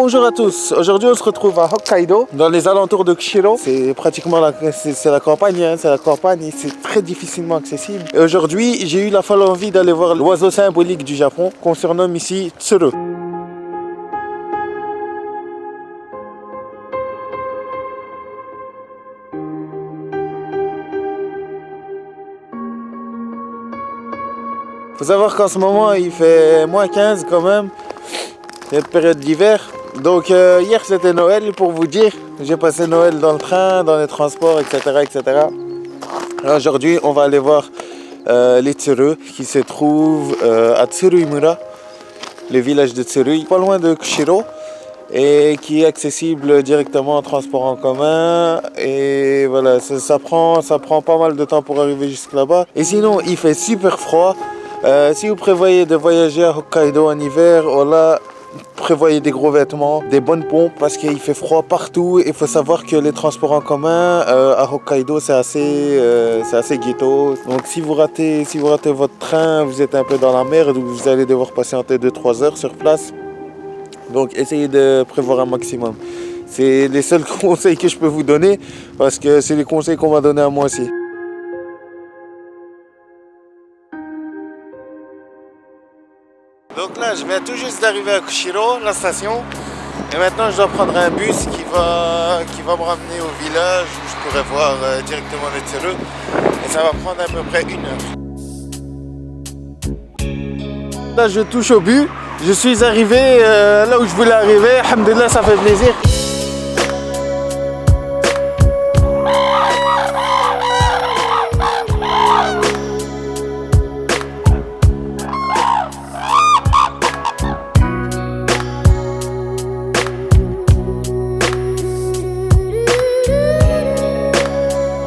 Bonjour à tous, aujourd'hui on se retrouve à Hokkaido, dans les alentours de Kushiro. C'est pratiquement c'est la campagne, hein, c'est la campagne et c'est très difficilement accessible. Et aujourd'hui j'ai eu la folle envie d'aller voir l'oiseau symbolique du Japon, qu'on surnomme ici Tsuru. Faut savoir qu'en ce moment il fait moins 15 quand même, il y a une période d'hiver. Donc hier c'était Noël pour vous dire, j'ai passé Noël dans le train, dans les transports, etc. etc. Aujourd'hui on va aller voir les Tsuru qui se trouvent à Tsuruimura, le village de Tsuru, pas loin de Kushiro, et qui est accessible directement en transport en commun. Et voilà, ça prend pas mal de temps pour arriver jusque là-bas. Et sinon il fait super froid. Si vous prévoyez de voyager à Hokkaido en hiver, voilà, prévoyez des gros vêtements, des bonnes pompes parce qu'il fait froid partout. Il faut savoir que les transports en commun à Hokkaido c'est assez ghetto. Donc si vous ratez votre train, vous êtes un peu dans la merde ou vous allez devoir patienter 2-3 heures sur place. Donc essayez de prévoir un maximum. C'est les seuls conseils que je peux vous donner parce que c'est les conseils qu'on m'a donné à moi aussi. Donc là, je viens tout juste d'arriver à Kushiro, la station. Et maintenant, je dois prendre un bus qui va me ramener au village où je pourrai voir directement les Tsuru. Et ça va prendre à peu près 1 heure. Là, je touche au but. Je suis arrivé là où je voulais arriver. Alhamdoulilah, ça fait plaisir.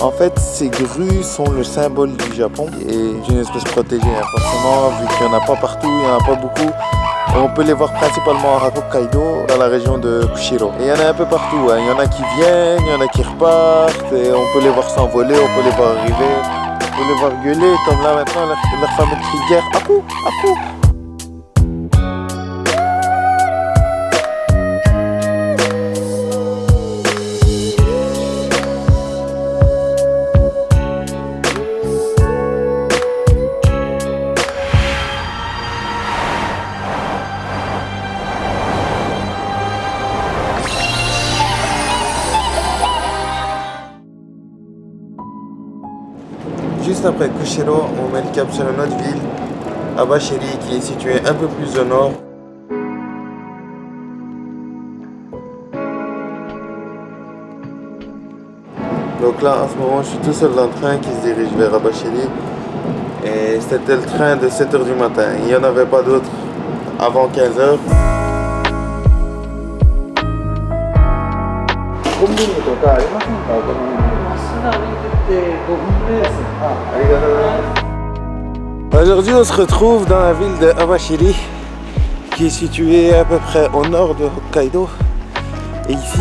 En fait, ces grues sont le symbole du Japon et d'une espèce protégée. Forcément, vu qu'il n'y en a pas partout, il n'y en a pas beaucoup, on peut les voir principalement à Hokkaido, dans la région de Kushiro. Et il y en a un peu partout, hein. Il y en a qui viennent, il y en a qui repartent, et on peut les voir s'envoler, on peut les voir arriver, on peut les voir gueuler, comme là maintenant, leur fameux cri de guerre. Apou, apou. Juste après Kushiro, on met le cap sur une autre ville, Abashiri, qui est située un peu plus au nord. Donc là, en ce moment, je suis tout seul dans le train qui se dirige vers Abashiri. Et c'était le train de 7 h du matin. Il n'y en avait pas d'autre avant 15 h. Aujourd'hui on se retrouve dans la ville de Abashiri qui est située à peu près au nord de Hokkaido. Et ici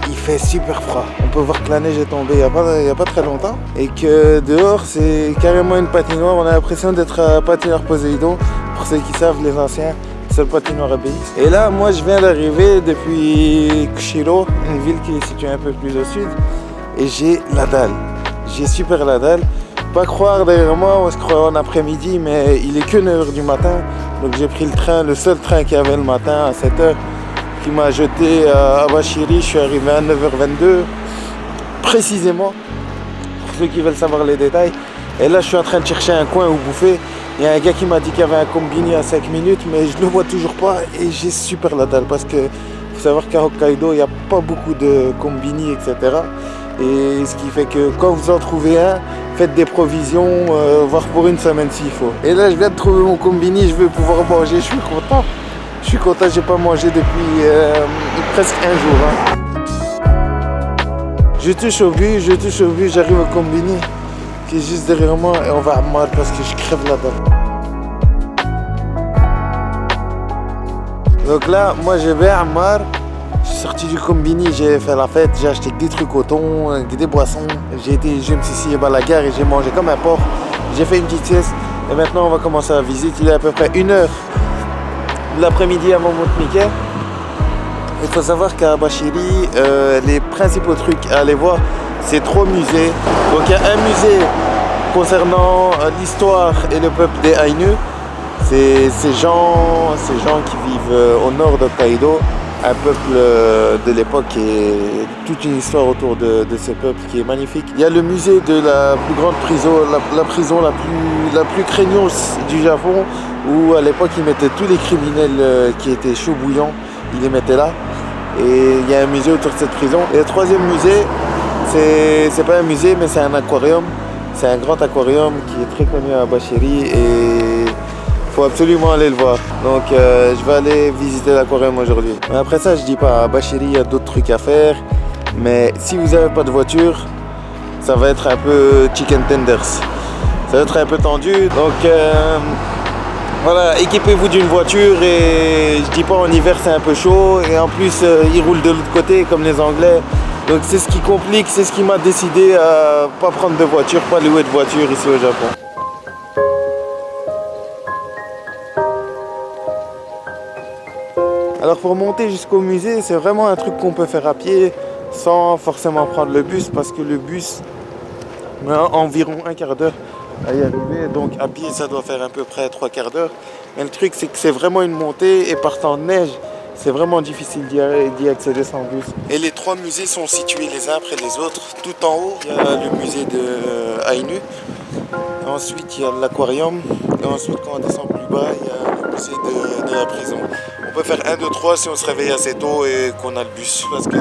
il fait super froid. On peut voir que la neige est tombée il y a pas très longtemps. Et que dehors c'est carrément une patinoire. On a l'impression d'être à patinoire Poséidon. Pour ceux qui savent, les anciens, c'est le patinoire à BX. Et là moi je viens d'arriver depuis Kushiro, une ville qui est située un peu plus au sud. Et j'ai la dalle. J'ai super la dalle. Pas croire derrière moi, on se croit en après-midi, mais il est que 9 h du matin. Donc j'ai pris le train, le seul train qu'il y avait le matin à 7 h, qui m'a jeté à Abashiri. Je suis arrivé à 9 h 22, précisément, pour ceux qui veulent savoir les détails. Et là je suis en train de chercher un coin où bouffer. Il y a un gars qui m'a dit qu'il y avait un combini à 5 minutes, mais je le vois toujours pas et j'ai super la dalle parce que faut savoir qu'à Hokkaido il n'y a pas beaucoup de combini, etc. Et ce qui fait que quand vous en trouvez un, faites des provisions, voire pour une semaine s'il faut. Et là je viens de trouver mon combini, je vais pouvoir manger, je suis content. Je suis content, j'ai pas mangé depuis presque 1 jour. Hein. Je touche au but, j'arrive au combini qui est juste derrière moi et on va à Ammar parce que je crève la dalle. Donc là, moi je vais à Ammar. Je suis sorti du combini, j'ai fait la fête, j'ai acheté des trucs au thon, des boissons. Je me suis scié à la gare et j'ai mangé comme un porc. J'ai fait une petite sieste et maintenant on va commencer la visite. Il est à peu près 1 h l'après-midi à Montmiquet. Il faut savoir qu'à Bachiri, les principaux trucs à aller voir, c'est 3 musées. Donc il y a un musée concernant l'histoire et le peuple des Aïnus. C'est ces gens qui vivent au nord d'Hokkaido, un peuple de l'époque et toute une histoire autour de ce peuple qui est magnifique. Il y a le musée de la plus grande prison, la prison la plus craignos du Japon, où à l'époque ils mettaient tous les criminels qui étaient chauds bouillants, ils les mettaient là. Et il y a un musée autour de cette prison. Et le troisième musée, c'est pas un musée mais c'est un aquarium. C'est un grand aquarium qui est très connu à Bachiri et faut absolument aller le voir. Donc je vais aller visiter l'aquarium aujourd'hui. Mais après ça, je dis pas, à Bachiri il y a d'autres trucs à faire. Mais si vous n'avez pas de voiture, ça va être un peu chicken tenders. Ça va être un peu tendu. Donc voilà, équipez-vous d'une voiture et je dis pas en hiver c'est un peu chaud. Et en plus ils roulent de l'autre côté comme les Anglais. Donc c'est ce qui complique, c'est ce qui m'a décidé à pas prendre de voiture, pas louer de voiture ici au Japon. Alors pour monter jusqu'au musée, c'est vraiment un truc qu'on peut faire à pied sans forcément prendre le bus parce que le bus met environ un quart d'heure à y arriver. Donc à pied ça doit faire à peu près 3 quarts d'heure. Mais le truc c'est que c'est vraiment une montée et par temps de neige, c'est vraiment difficile d'y accéder sans bus. Et les 3 musées sont situés les uns après les autres. Tout en haut, il y a le musée de Aïnu. Ensuite, il y a l'aquarium. Et ensuite, quand on descend plus bas, il y a le musée de la prison. On peut faire 1, 2, 3 si on se réveille assez tôt et qu'on a le bus. Parce que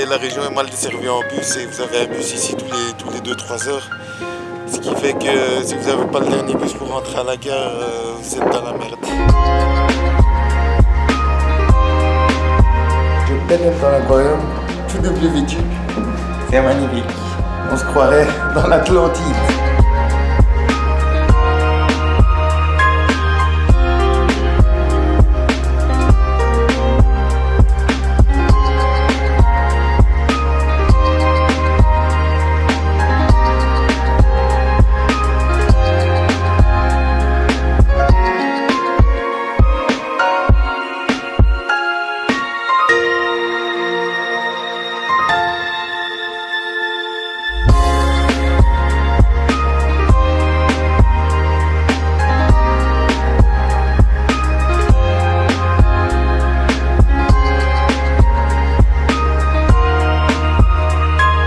la région est mal desservie en bus et vous avez un bus ici tous les 2-3 heures. Ce qui fait que si vous n'avez pas le dernier bus pour rentrer à la gare, vous êtes dans la merde. Je pénètre dans l'aquarium, tout double vêtu. C'est magnifique. On se croirait dans l'Atlantide.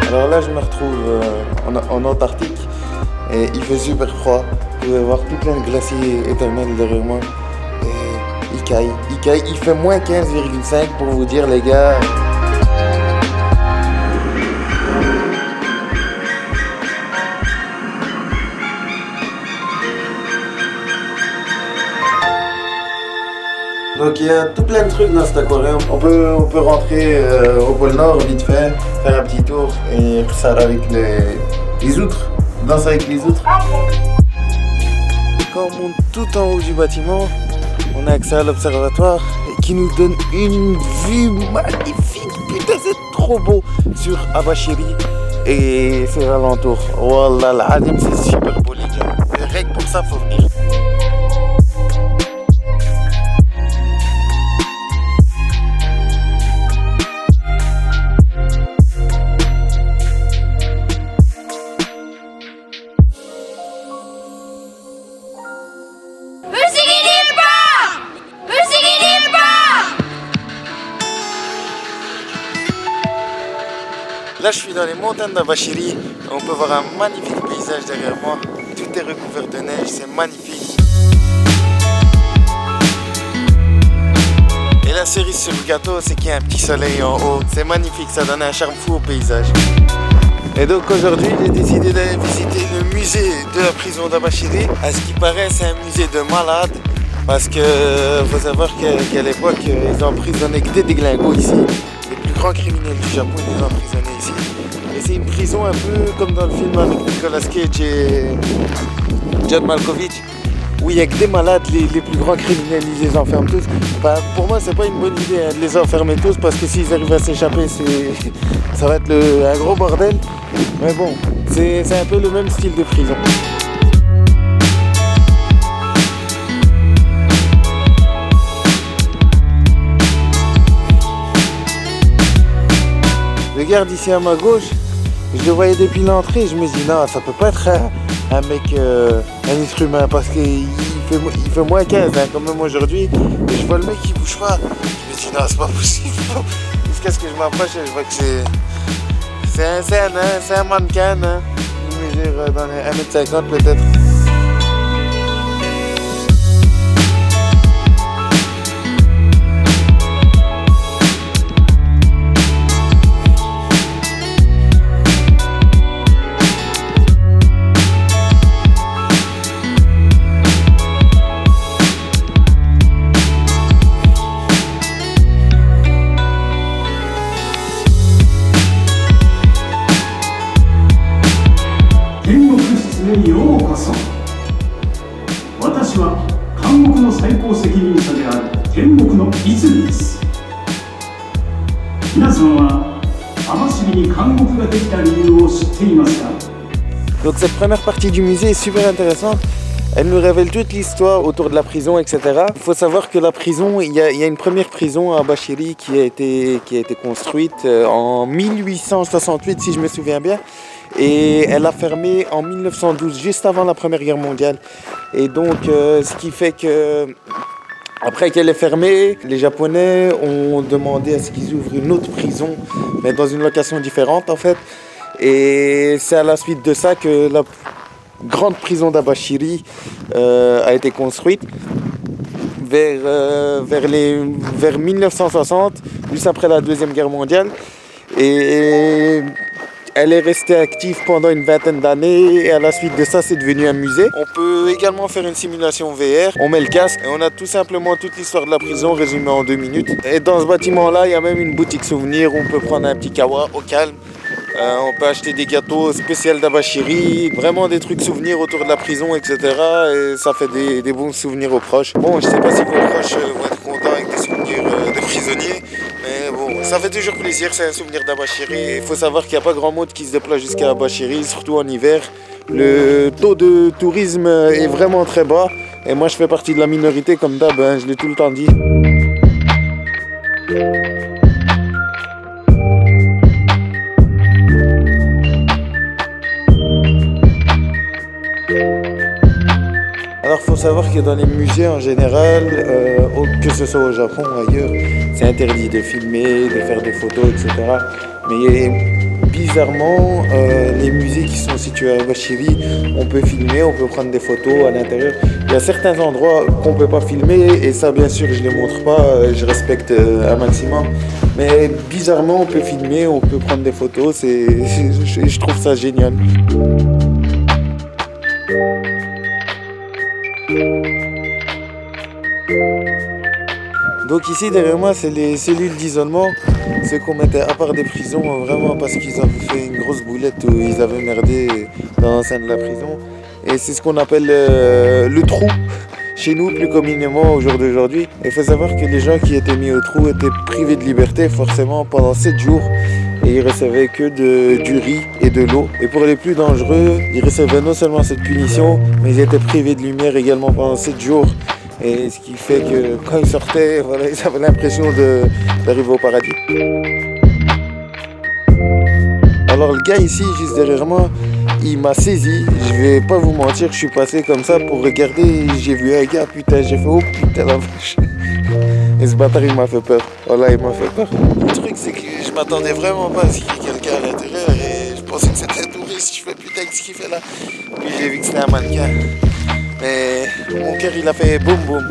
Alors là je me retrouve en Antarctique et il fait super froid. Vous pouvez voir tout plein de glaciers éternels derrière moi. Et il caille, il fait moins 15,5 pour vous dire les gars. Donc il y a tout plein de trucs dans cet aquarium. On peut rentrer au pôle Nord vite fait, faire un petit tour et ça avec les outres, danser avec les outres. Quand on monte tout en haut du bâtiment, on a accès à l'observatoire qui nous donne une vue magnifique. Putain, c'est trop beau sur Abashiri et ses alentours. Wallah, l'Adim, c'est super beau les gars. Rien que pour ça, faut venir. Là je suis dans les montagnes d'Abashiri, on peut voir un magnifique paysage derrière moi, tout est recouvert de neige, c'est magnifique. Et la cerise sur le gâteau, c'est qu'il y a un petit soleil en haut, c'est magnifique, ça donne un charme fou au paysage. Et donc aujourd'hui j'ai décidé d'aller visiter le musée de la prison d'Abashiri. À ce qui paraît c'est un musée de malades, parce que faut savoir qu'à l'époque ils emprisonnaient que des déglingos ici. Les plus grands criminels du Japon, ils les emprisonnaient ici. Et c'est une prison un peu comme dans le film avec Nicolas Cage et John Malkovich, où il n'y a que des malades, les plus grands criminels, ils les enferment tous. Enfin, pour moi, c'est pas une bonne idée de les enfermer tous, parce que s'ils arrivent à s'échapper, ça va être un gros bordel. Mais bon, c'est un peu le même style de prison. regarde ici à ma gauche, je le voyais depuis l'entrée, je me dis non, ça peut pas être un mec, un être humain, parce qu'il fait moins 15 hein, quand même aujourd'hui. Et je vois le mec qui bouge pas, je me dis non, c'est pas possible. Jusqu'à ce que je m'approche et je vois que c'est un mannequin, hein. Il mesure dans les 1m50 peut-être. Donc cette première partie du musée est super intéressante. Elle nous révèle toute l'histoire autour de la prison, etc. Il faut savoir que la prison, il y a une première prison à Bachiri qui a été construite en 1868, si je me souviens bien. Et elle a fermé en 1912, juste avant la Première Guerre mondiale. Et donc, ce qui fait que, après qu'elle est fermée, les Japonais ont demandé à ce qu'ils ouvrent une autre prison, mais dans une location différente en fait. Et c'est à la suite de ça que la grande prison d'Abashiri a été construite vers 1960, juste après la Deuxième Guerre mondiale. Et elle est restée active pendant une vingtaine d'années et à la suite de ça, c'est devenu un musée. On peut également faire une simulation VR. On met le casque et on a tout simplement toute l'histoire de la prison résumée en 2 minutes. Et dans ce bâtiment-là, il y a même une boutique souvenir où on peut prendre un petit kawa au calme. On peut acheter des gâteaux spéciaux d'Abashiri, vraiment des trucs souvenirs autour de la prison, etc. Et ça fait des bons souvenirs aux proches. Bon, je sais pas si vos proches vont être contents avec des souvenirs de prisonniers, mais bon, ça fait toujours plaisir, c'est un souvenir d'Abashiri. Il faut savoir qu'il n'y a pas grand monde qui se déplace jusqu'à Abashiri, surtout en hiver. Le taux de tourisme est vraiment très bas. Et moi, je fais partie de la minorité, comme d'hab, hein, je l'ai tout le temps dit. Alors, il faut savoir que dans les musées en général, que ce soit au Japon ou ailleurs, c'est interdit de filmer, de faire des photos, etc. Mais bizarrement, les musées qui sont situés à Bachiri, on peut filmer, on peut prendre des photos à l'intérieur. Il y a certains endroits qu'on ne peut pas filmer, et ça, bien sûr, je ne les montre pas, je respecte un maximum. Mais bizarrement, on peut filmer, on peut prendre des photos, je trouve ça génial. Donc ici derrière moi c'est les cellules d'isolement, ce qu'on mettait à part des prisons vraiment parce qu'ils avaient fait une grosse boulette où ils avaient merdé dans l'enceinte de la prison. Et c'est ce qu'on appelle le trou chez nous plus communément au jour d'aujourd'hui. Il faut savoir que les gens qui étaient mis au trou étaient privés de liberté forcément pendant 7 jours. Et ils recevaient que du riz et de l'eau. Et pour les plus dangereux, ils recevaient non seulement cette punition, mais ils étaient privés de lumière également pendant 7 jours. Et ce qui fait que quand ils sortaient, voilà, ils avaient l'impression d'arriver au paradis. Alors le gars ici, juste derrière moi, il m'a saisi. Je vais pas vous mentir, je suis passé comme ça pour regarder. J'ai vu un gars, putain, j'ai fait oh putain la vache. Et ce bâtard il m'a fait peur. Voilà, il m'a fait peur. Le truc c'est que je m'attendais vraiment pas à ce qu'il y ait quelqu'un à l'intérieur et je pensais que c'était un touriste. Je fais putain qu'est-ce qu'il fait là. Puis j'ai vu que c'était un mannequin. Mais mon cœur il a fait boum boum,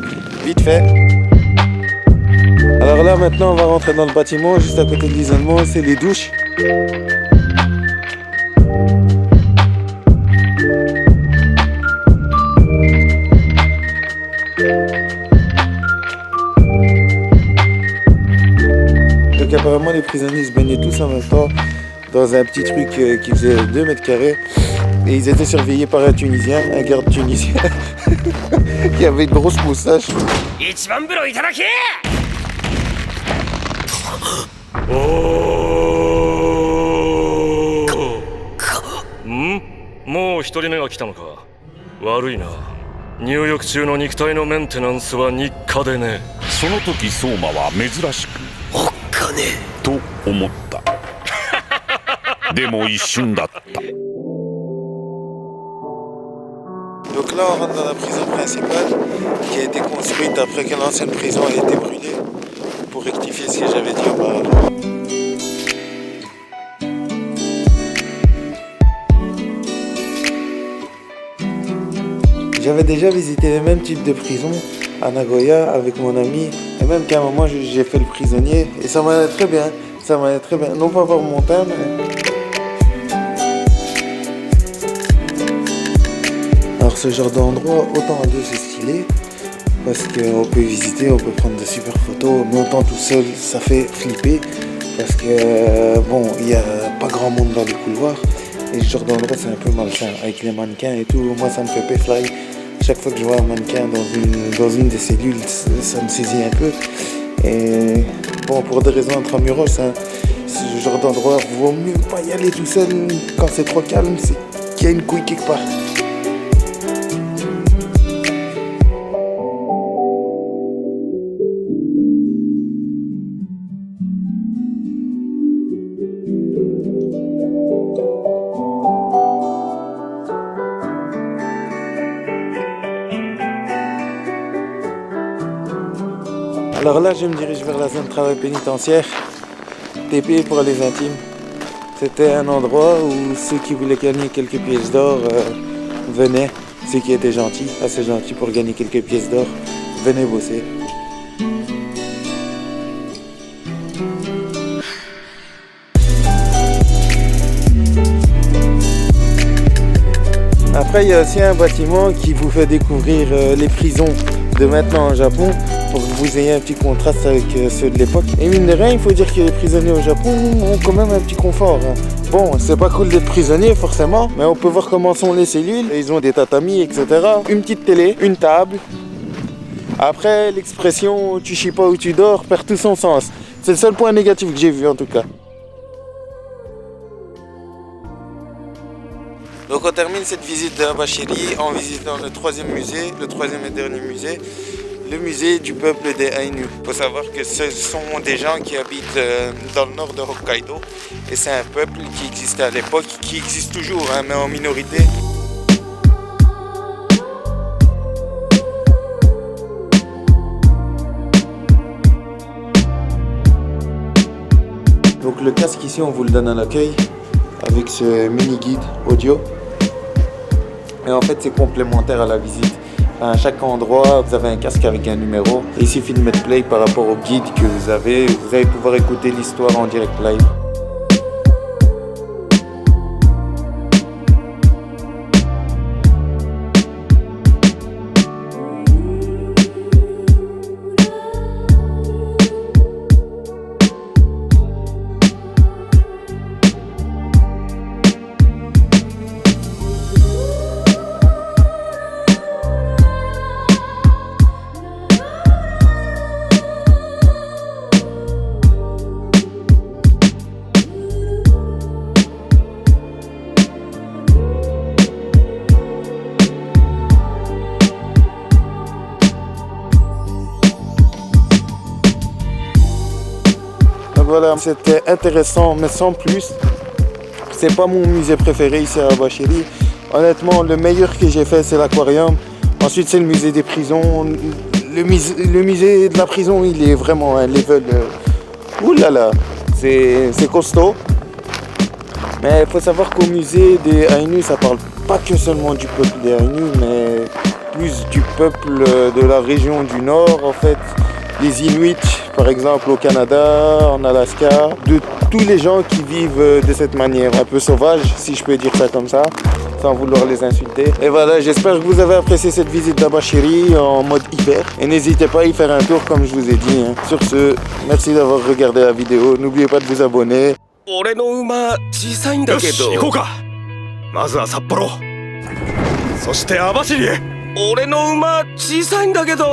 vite fait. Alors là maintenant on va rentrer dans le bâtiment, juste à côté de l'isolement, c'est les douches. Donc apparemment les prisonniers se baignaient tous en même temps dans un petit truc qui faisait 2 mètres carrés. Et ils étaient surveillés par un Tunisien, un garde tunisien, qui avait une grosse moustache. でも一瞬だった。 Donc là, on rentre dans la prison principale qui a été construite après que l'ancienne prison a été brûlée, pour rectifier ce que j'avais dit auparavant. J'avais déjà visité les mêmes types de prisons à Nagoya avec mon ami, et même qu'à un moment j'ai fait le prisonnier, et ça m'allait très bien, non pas voir mon teint, mais... Alors ce genre d'endroit, autant à deux c'est stylé, parce qu'on peut visiter, on peut prendre de super photos, mais autant tout seul ça fait flipper, parce que bon, il n'y a pas grand monde dans les couloirs, et ce genre d'endroit c'est un peu malsain, avec les mannequins et tout, moi ça me fait péfly. Chaque fois que je vois un mannequin dans une des cellules, ça me saisit un peu. Et bon, pour des raisons intramuros, hein, ce genre d'endroit, vaut mieux pas y aller tout seul quand c'est trop calme, c'est qu'il y a une couille quelque part. Alors là, je me dirige vers la zone de travail pénitentiaire, TP pour les intimes. C'était un endroit où ceux qui voulaient gagner quelques pièces d'or venaient, ceux qui étaient gentils, assez gentils pour gagner quelques pièces d'or, venaient bosser. Après, il y a aussi un bâtiment qui vous fait découvrir les prisons de maintenant au Japon, pour que vous ayez un petit contraste avec ceux de l'époque. Et mine de rien, il faut dire que les prisonniers au Japon ont quand même un petit confort. Hein. Bon, c'est pas cool d'être prisonnier forcément, mais on peut voir comment sont les cellules. Ils ont des tatamis, etc. Une petite télé, une table. Après, l'expression « tu chies pas ou tu dors » perd tout son sens. C'est le seul point négatif que j'ai vu en tout cas. Donc on termine cette visite de Abashiri en visitant le troisième musée, le troisième et dernier musée, le musée du peuple des Ainu. Il faut savoir que ce sont des gens qui habitent dans le nord de Hokkaido, et c'est un peuple qui existait à l'époque, qui existe toujours, hein, mais en minorité. Donc le casque ici on vous le donne à l'accueil avec ce mini guide audio. Et en fait c'est complémentaire à la visite. À chaque endroit vous avez un casque avec un numéro. Et il suffit de mettre play par rapport au guide que vous allez pouvoir écouter l'histoire en direct live. Voilà, c'était intéressant, mais sans plus. C'est pas mon musée préféré ici à Abashiri. Honnêtement, le meilleur que j'ai fait, c'est l'aquarium. Ensuite, c'est le musée des prisons. Le musée de la prison, il est vraiment un level. Ouh là là, c'est costaud. Mais il faut savoir qu'au musée des Ainu, ça parle pas que seulement du peuple des Ainu, mais plus du peuple de la région du Nord, en fait. Les Inuits, par exemple, au Canada, en Alaska, de tous les gens qui vivent de cette manière, un peu sauvage, si je peux dire ça comme ça, sans vouloir les insulter. Et voilà, j'espère que vous avez apprécié cette visite d'Abashiri en mode hiver. Et n'hésitez pas à y faire un tour, comme je vous ai dit. Hein. Sur ce, merci d'avoir regardé la vidéo. N'oubliez pas de vous abonner. 俺の馬小さいんだけど。よし、行こうか。まずは札幌。そして網走へ。俺の馬小さいんだけど。